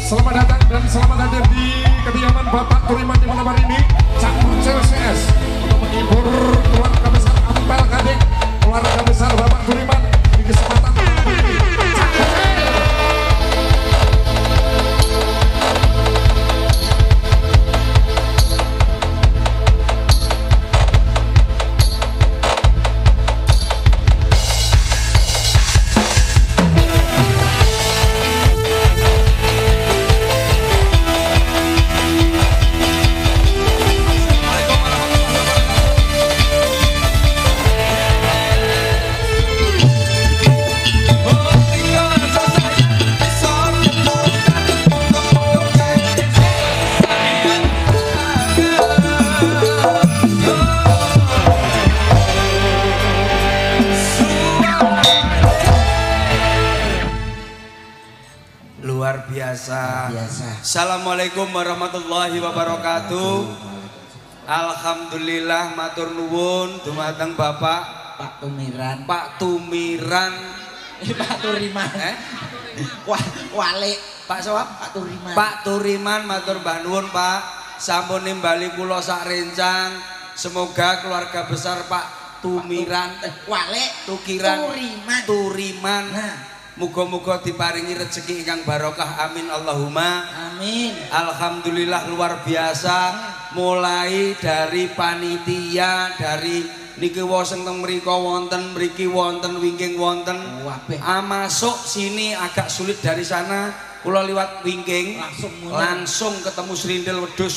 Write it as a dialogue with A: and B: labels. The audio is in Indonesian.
A: Selamat datang dan selamat hadir di kediaman Bapak Turiman di malam hari ini. Campur CLCS untuk menghibur keluarga besar Ampel Gading, keluarga besar Bapak Turiman di kesempatan malam ini.
B: Luar biasa. Assalamualaikum warahmatullahi wabarakatuh. Alhamdulillah matur nuwun dumateng Bapak
C: Pak Tumiran.
B: Pak Tumiran.
C: Pak Turiman. Wale.
B: Pak Sawab.
C: Pak Turiman.
B: Pak Turiman matur mbah nuwun Pak. Sampun nimbali kula sak rencang. Semoga keluarga besar Pak Tumiran
C: Wale
B: Tukiran Turiman.
C: Nah.
B: Muga-muga diparingi rezeki ingkang barokah, amin Allahumma
C: Amin.
B: Alhamdulillah luar biasa. Mulai dari panitia, dari niki wonten mriko wonten, mriki wonten, wingking wonten. Masuk sini agak sulit dari sana. Kula liwat wingking langsung ketemu Srindil wedhus.